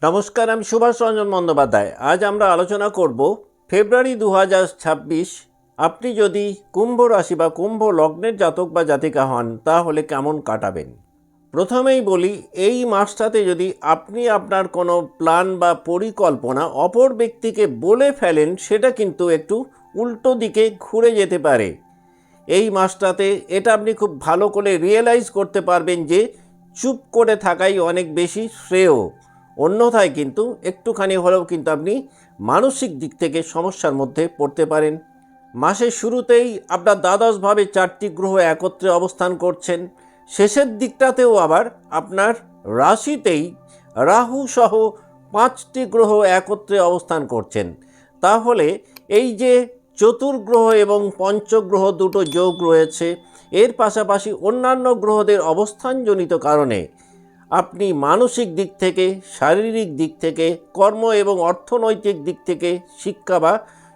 নমস্কার, আমি সুভাষ রঞ্জন বন্দ্যোপাধ্যায়। আজ আমরা আলোচনা করব ফেব্রুয়ারি 2026। আপনি যদি কুম্ভ রাশি বা কুম্ভ লগ্নের জাতক বা জাতিকা হন তাহলে কেমন কাটাবেন। প্রথমেই বলি, এই মাসটাতে যদি আপনি আপনার কোনো প্ল্যান বা পরিকল্পনা অপর ব্যক্তিকে বলে ফেলেন, সেটা কিন্তু একটু উল্টো দিকে ঘুরে যেতে পারে। এই মাসটাতে এটা আপনি খুব ভালো করে রিয়েলাইজ করতে পারবেন যে চুপ করে থাকাই অনেক বেশি শ্রেয়। অন্যথায় কিন্তু একটুখানি হলেও কিন্তু আপনি মানসিক দিক থেকে সমস্যার মধ্যে পড়তে পারেন। মাসের শুরুতেই আপনার দ্বাদশভাবে 4টি গ্রহ একত্রে অবস্থান করছেন। শেষের দিকটাতেও আবার আপনার রাশিতেই রাহু সহ 5টি গ্রহ একত্রে অবস্থান করছেন। তাহলে এই যে চতুর্গ্রহ এবং পঞ্চগ্রহ দুটো যোগ রয়েছে, এর পাশাপাশি অন্যান্য গ্রহদের অবস্থানজনিত কারণে আপনি মানসিক দিক থেকে, শারীরিক দিক থেকে, কর্ম এবং অর্থনৈতিক দিক থেকে, শিক্ষা বা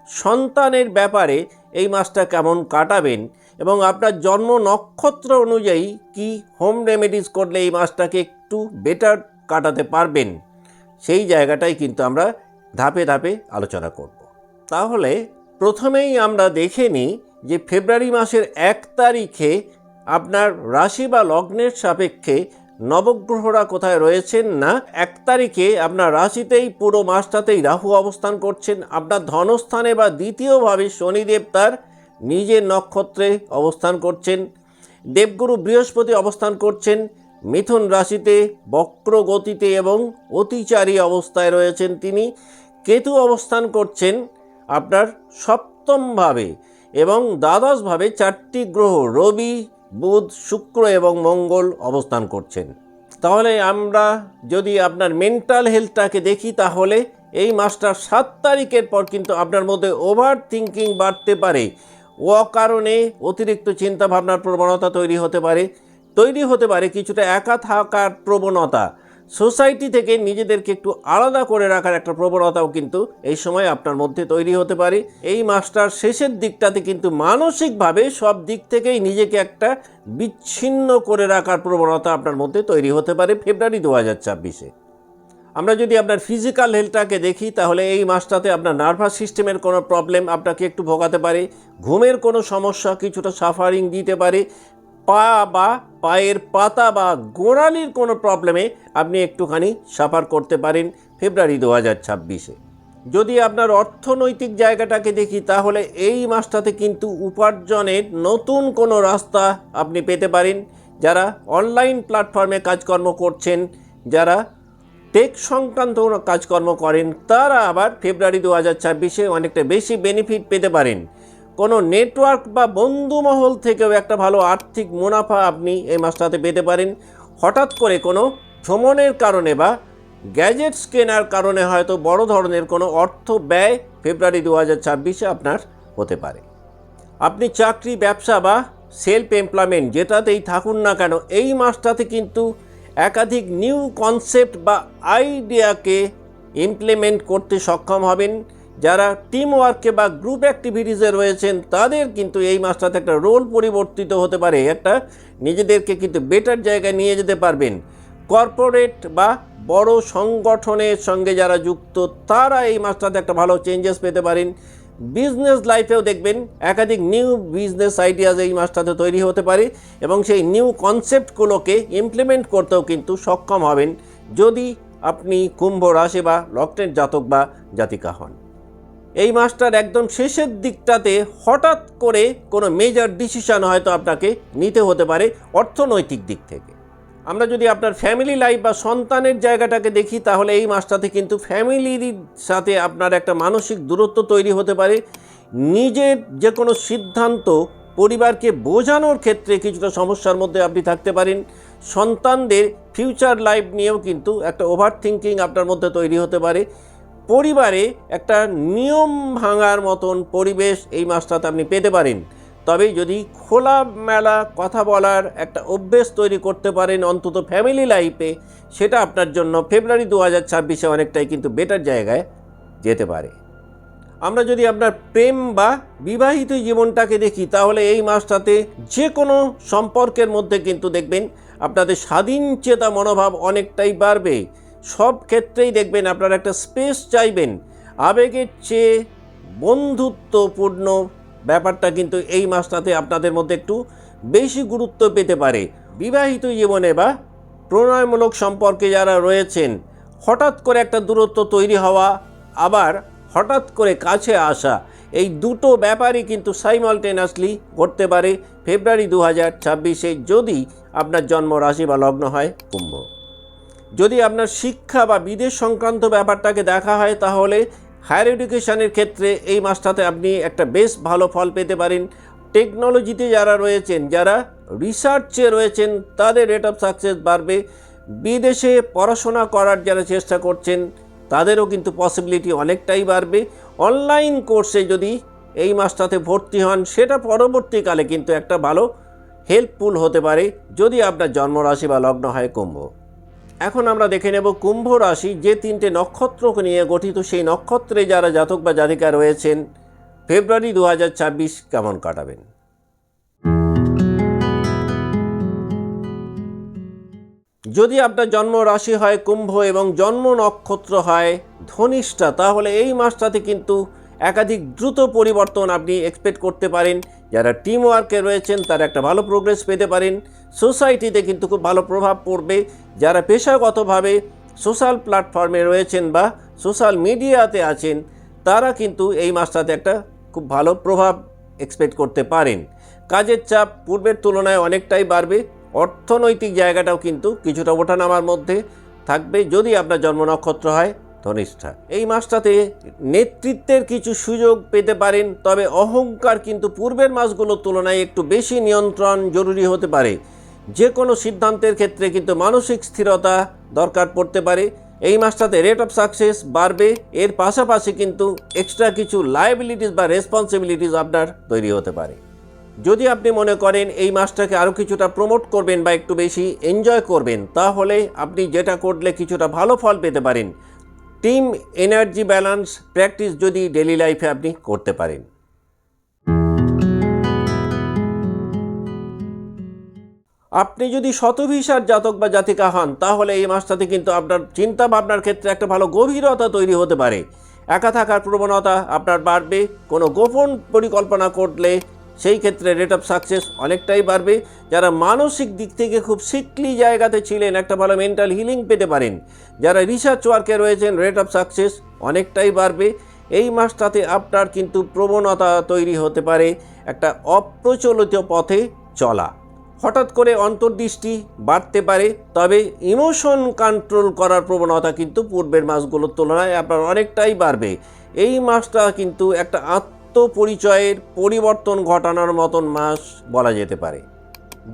সন্তানের ব্যাপারে এই মাসটা কেমন কাটাবেন এবং আপনার জন্ম নক্ষত্র অনুযায়ী কি হোম রেমেডিস করলে এই মাসটাকে একটু বেটার কাটাতে পারবেন, সেই জায়গাটাই কিন্তু আমরা ধাপে ধাপে আলোচনা করব। তাহলে প্রথমেই আমরা দেখে নিই যে ফেব্রুয়ারি মাসের 1 তারিখে আপনার রাশি বা লগ্নের সাপেক্ষে নবগ্রহরা কোথায় রয়েছেন। না, 1 তারিখে আপনার রাশিতেই পুরো মাসটাতেই রাহু অবস্থান করছেন। আপনার ধনস্থানে বা দ্বিতীয়ভাবে শনিদেব তার নিজের নক্ষত্রে অবস্থান করছেন। দেবগুরু বৃহস্পতি অবস্থান করছেন মিথুন রাশিতে বক্র গতিতে এবং অতিচারী অবস্থায় রয়েছেন তিনি। কেতু অবস্থান করছেন আপনার সপ্তমভাবে এবং দ্বাদশভাবে 4টি গ্রহ রবি, বুধ, শুক্র এবং মঙ্গল অবস্থান করছেন। তাহলে আমরা যদি আপনার মেন্টাল হেলথটাকে দেখি, তাহলে এই মাসটার 7 তারিখের পর কিন্তু আপনার মধ্যে ওভার থিঙ্কিং বাড়তে পারে। অকারণে অতিরিক্ত চিন্তা ভাবনার প্রবণতা তৈরি হতে পারে কিছুটা একা থাকার প্রবণতা, সোসাইটি থেকে নিজেদেরকে একটু আলাদা করে রাখার একটা প্রবণতাও কিন্তু এই সময় আপনার মধ্যে তৈরি হতে পারে। এই মাসটার শেষের দিকটাতে কিন্তু মানসিকভাবে সব দিক থেকেই নিজেকে একটা বিচ্ছিন্ন করে রাখার প্রবণতা আপনার মধ্যে তৈরি হতে পারে ফেব্রুয়ারি 2026-এ। আমরা যদি আপনার ফিজিক্যাল হেলথটাকে দেখি, তাহলে এই মাসটাতে আপনার নার্ভাস সিস্টেমের কোনো প্রবলেম আপনাকে একটু ভোগাতে পারে। ঘুমের কোনো সমস্যা কিছুটা সাফারিং দিতে পারে। পা বা পায়ের পাতা বা গোড়ালির কোনো প্রবলেমে আপনি একটুখানি সাফার করতে পারেন ফেব্রুয়ারি 2026-এ। যদি আপনার অর্থনৈতিক জায়গাটাকে দেখি, তাহলে এই মাসটাতে কিন্তু উপার্জনের নতুন কোনো রাস্তা আপনি পেতে পারেন। যারা অনলাইন প্ল্যাটফর্মে কাজকর্ম করছেন, যারা টেক সংক্রান্ত কাজকর্ম করেন, তারা আবার ফেব্রুয়ারি 2026-এ অনেকটা বেশি বেনিফিট পেতে পারেন। কোনো নেটওয়ার্ক বা বন্ধুমহল থেকেও একটা ভালো আর্থিক মুনাফা আপনি এই মাসটাতে পেতে পারেন। হঠাৎ করে কোনো ভ্রমণের কারণে বা গ্যাজেটস কেনার কারণে হয়তো বড় ধরনের কোনো অর্থ ব্যয় ফেব্রুয়ারি 2026-এ আপনার হতে পারে। আপনি চাকরি, ব্যবসা বা সেলফ এমপ্লয়মেন্ট যেটাতেই থাকুন না কেন, এই মাসটাতে কিন্তু একাধিক নিউ কনসেপ্ট বা আইডিয়াকে ইমপ্লিমেন্ট করতে সক্ষম হবেন। যারা টিম ওয়ার্কে বা গ্রুপ অ্যাক্টিভিটিসে রয়েছেন, তাদের কিন্তু এই মাসটাতে একটা রোল পরিবর্তিত হতে পারে, একটা নিজেদেরকে কিন্তু বেটার জায়গায় নিয়ে যেতে পারবেন। কর্পোরেট বা বড় সংগঠনের সঙ্গে যারা যুক্ত, তারা এই মাসটাতে একটা ভালো চেঞ্জেস পেতে পারেন। বিজনেস লাইফেও দেখবেন একাধিক নিউ বিজনেস আইডিয়াস এই মাসটাতে তৈরি হতে পারে এবং সেই নিউ কনসেপ্টগুলোকে ইমপ্লিমেন্ট করতেও কিন্তু সক্ষম হবেন যদি আপনি কুম্ভ রাশি বা লগ্নের জাতক বা জাতিকা হন। এই মাসটার একদম শেষের দিকটাতে হঠাৎ করে কোনো মেজর ডিসিশন হয়তো আপনাকে নিতে হতে পারে অর্থনৈতিক দিক থেকে। আমরা যদি আপনার ফ্যামিলি লাইফ বা সন্তানের জায়গাটাকে দেখি, তাহলে এই মাসটাতে কিন্তু ফ্যামিলির সাথে আপনার একটা মানসিক দূরত্ব তৈরি হতে পারে। নিজের যে কোনো সিদ্ধান্ত পরিবারকে বোঝানোর ক্ষেত্রে কিছুটা সমস্যার মধ্যে আপনি থাকতে পারেন। সন্তানদের ফিউচার লাইফ নিয়েও কিন্তু একটা ওভার থিঙ্কিং আপনার মধ্যে তৈরি হতে পারে। পরিবারে একটা নিয়ম ভাঙার মতন পরিবেশ এই মাসটাতে আপনি পেতে পারেন। তবে যদি খোলামেলা কথা বলার একটা অভ্যেস তৈরি করতে পারেন অন্তত ফ্যামিলি লাইফে, সেটা আপনার জন্য ফেব্রুয়ারি 2026-এ অনেকটাই কিন্তু বেটার জায়গায় যেতে পারে। আমরা যদি আপনার প্রেম বা বিবাহিত জীবনটাকে দেখি, তাহলে এই মাসটাতে যে কোনো সম্পর্কের মধ্যে কিন্তু দেখবেন আপনাদের স্বাধীনচেতা মনোভাব অনেকটাই বাড়বে। সব ক্ষেত্রেই দেখবেন আপনারা একটা স্পেস চাইবেন। আবেগের চেয়ে বন্ধুত্বপূর্ণ ব্যাপারটা কিন্তু এই মাসটাতে আপনাদের মধ্যে একটু বেশি গুরুত্ব পেতে পারে। বিবাহিত জীবনে বা প্রণয়মূলক সম্পর্কে যারা রয়েছেন, হঠাৎ করে একটা দূরত্ব তৈরি হওয়া, আবার হঠাৎ করে কাছে আসা, এই দুটো ব্যাপারই কিন্তু সাইমালটেনিয়াসলি ঘটতে পারে ফেব্রুয়ারি 2026-এ, যদি আপনার জন্ম রাশি বা লগ্ন হয় কুম্ভ। যদি আপনার শিক্ষা বা বিদেশ সংক্রান্ত ব্যাপারটাকে দেখা হয়, তাহলে হায়ার এডুকেশনের ক্ষেত্রে এই মাসটাতে আপনি একটা বেশ ভালো ফল পেতে পারেন। টেকনোলজিতে যারা রয়েছেন, যারা রিসার্চে রয়েছেন, তাদের রেট অফ সাকসেস বাড়বে। বিদেশে পড়াশোনা করার যারা চেষ্টা করছেন, তাদেরও কিন্তু পসিবিলিটি অনেকটাই বাড়বে। অনলাইন কোর্সে যদি এই মাসটাতে ভর্তি হন, সেটা পরবর্তীকালে কিন্তু একটা ভালো হেল্পফুল হতে পারে যদি আপনার জন্মরাশি বা লগ্ন হয় কুম্ভ। এখন আমরা দেখে নেব কুম্ভ রাশি যে 3টে নক্ষত্রকে নিয়ে গঠিত, সেই নক্ষত্রে যারা জাতক বা জাতিকা রয়েছেন ফেব্রুয়ারি 2026 কেমন কাটাবেন। যদি আপনার জন্ম রাশি হয় কুম্ভ এবং জন্ম নক্ষত্র হয় ধনিষ্ঠা, তাহলে এই মাসটাতে কিন্তু একাধিক দ্রুত পরিবর্তন আপনি এক্সপেক্ট করতে পারেন। যারা টিম ওয়ার্কে রয়েছেন তারা একটা ভালো প্রোগ্রেস পেতে পারেন। সোসাইটিতে কিন্তু খুব ভালো প্রভাব পড়বে। যারা পেশাগতভাবে সোশ্যাল প্ল্যাটফর্মে রয়েছেন বা সোশ্যাল মিডিয়াতে আছেন, তারা কিন্তু এই মাসটাতে একটা খুব ভালো প্রভাব এক্সপেক্ট করতে পারেন। কাজের চাপ পূর্বের তুলনায় অনেকটাই বাড়বে। অর্থনৈতিক জায়গাটাও কিন্তু কিছুটা ওঠানামার মধ্যে থাকবে যদি আপনার জন্ম নক্ষত্র হয় ধনিষ্ঠা। এই মাসটাতে নেতৃত্বের কিছু সুযোগ পেতে পারেন, তবে অহংকার কিন্তু পূর্বের মাসগুলোর তুলনায় একটু বেশি নিয়ন্ত্রণ জরুরি হতে পারে। যে কোনো সিদ্ধান্তের ক্ষেত্রে কিন্তু মানসিক স্থিরতা দরকার পড়তে পারে। এই মাসটাতে রেট অফ সাকসেস বাড়বে। এর পাশাপাশি কিন্তু এক্সট্রা কিছু লায়াবিলিটিস বা রেসপন্সিবিলিটিস আপনার তৈরি হতে পারে। যদি আপনি মনে করেন এই মাসটাকে আরও কিছুটা প্রমোট করবেন বা একটু বেশি এনজয় করবেন, তাহলে আপনি যেটা করলে কিছুটা ভালো ফল পেতে পারেন, টিম এনার্জি ব্যালেন্স প্র্যাকটিস যদি ডেইলি লাইফে আপনি করতে পারেন। আপনি যদি শতভিসার জাতক বা জাতিকা হন, তাহলে এই মাসটাতে কিন্তু আপনার চিন্তা ভাবনার ক্ষেত্রে একটা ভালো গভীরতা তৈরি হতে পারে। একা থাকার প্রবণতা আপনার বাড়বে। কোনো গোপন পরিকল্পনা করলে সেই ক্ষেত্রে রেট অফ সাকসেস অনেকটাই বাড়বে। যারা মানসিক দিক থেকে খুব সিকলি জায়গাতে ছিলেন, একটা ভালো মেন্টাল হিলিং পেতে পারেন। যারা রিসার্চ ওয়ার্কে রয়েছেন, রেট অফ সাকসেস অনেকটাই বাড়বে। এই মাসটাতে আপনার কিন্তু প্রবণতা তৈরি হতে পারে একটা অপ্রচলিত পথে চলা। হঠাৎ করে অন্তর্দৃষ্টি বাড়তে পারে, তবে ইমোশন কন্ট্রোল করার প্রবণতা কিন্তু পূর্বের মাসগুলোর তুলনায় আপনার অনেকটাই বাড়বে। এই মাসটা কিন্তু একটা আত্মপরিচয়ের পরিবর্তন ঘটানোর মতন মাস বলা যেতে পারে।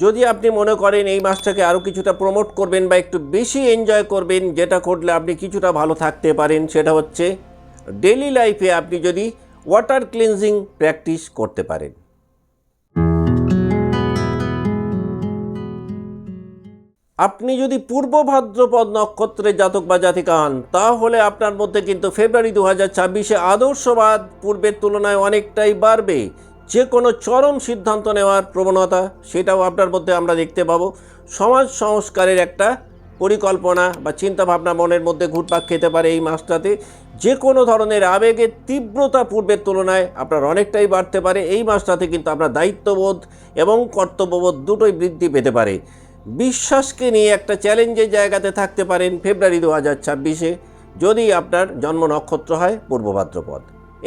যদি আপনি মনে করেন এই মাসটাকে আরও কিছুটা প্রমোট করবেন বা একটু বেশি এনজয় করবেন, যেটা করলে আপনি কিছুটা ভালো থাকতে পারেন, সেটা হচ্ছে ডেইলি লাইফে আপনি যদি ওয়াটার ক্লিনজিং প্র্যাকটিস করতে পারেন। আপনি যদি পূর্ব ভাদ্রপদ নক্ষত্রের জাতক বা জাতিকা হন, তাহলে আপনার মধ্যে কিন্তু ফেব্রুয়ারি 2026-এ আদর্শবাদ পূর্বের তুলনায় অনেকটাই বাড়বে। যে কোনো চরম সিদ্ধান্ত নেওয়ার প্রবণতা, সেটাও আপনার মধ্যে আমরা দেখতে পাবো। সমাজ সংস্কারের একটা পরিকল্পনা বা চিন্তাভাবনা মনের মধ্যে ঘুরপাক খেতে পারে এই মাসটাতে। যে কোনো ধরনের আবেগের তীব্রতা পূর্বের তুলনায় আপনার অনেকটাই বাড়তে পারে। এই মাসটাতে কিন্তু আপনার দায়িত্ববোধ এবং কর্তব্যবোধ দুটোই বৃদ্ধি পেতে পারে। বিশ্বাসকে নিয়ে একটা চ্যালেঞ্জের জায়গাতে থাকতে পারেন ফেব্রুয়ারি 2026-এ, যদি আপনার জন্ম নক্ষত্র হয় পূর্ব ভাদ্রপদ।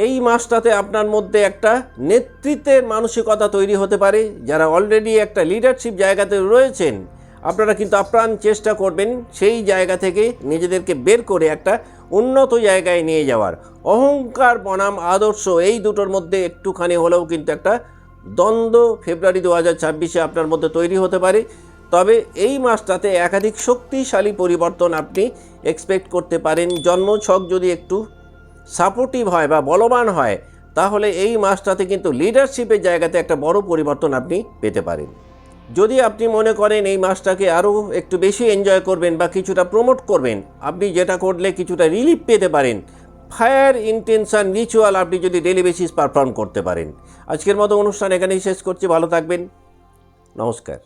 এই মাসটাতে আপনার মধ্যে একটা নেতৃত্বের মানসিকতা তৈরি হতে পারে। যারা অলরেডি একটা লিডারশিপ জায়গাতে রয়েছেন, আপনারা কিন্তু আপ্রাণ চেষ্টা করবেন সেই জায়গা থেকে নিজেদেরকে বের করে একটা উন্নত জায়গায় নিয়ে যাওয়ার। অহংকার বনাম আদর্শ, এই দুটোর মধ্যে একটুখানি হলেও কিন্তু একটা দ্বন্দ্ব ফেব্রুয়ারি 2026-এ আপনার মধ্যে তৈরি হতে পারে। তবে এই মাসটাতে একাধিক শক্তিশালী পরিবর্তন আপনি এক্সপেক্ট করতে পারেন। জন্মছক যদি একটু সাপোর্টিভ হয় বা বলবান হয়, তাহলে এই মাসটাতে কিন্তু লিডারশিপের জায়গাতে একটা বড় পরিবর্তন আপনি পেতে পারেন। যদি আপনি মনে করেন এই মাসটাকে আরও একটু বেশি এনজয় করবেন বা কিছুটা প্রমোট করবেন, আপনি যেটা করলে কিছুটা রিলিফ পেতে পারেন, ফায়ার ইন্টেনশন রিচুয়াল আপনি যদি ডেইলি বেসিস পারফর্ম করতে পারেন। আজকের মতো অনুষ্ঠান এখানেই শেষ করছি। ভালো থাকবেন। নমস্কার।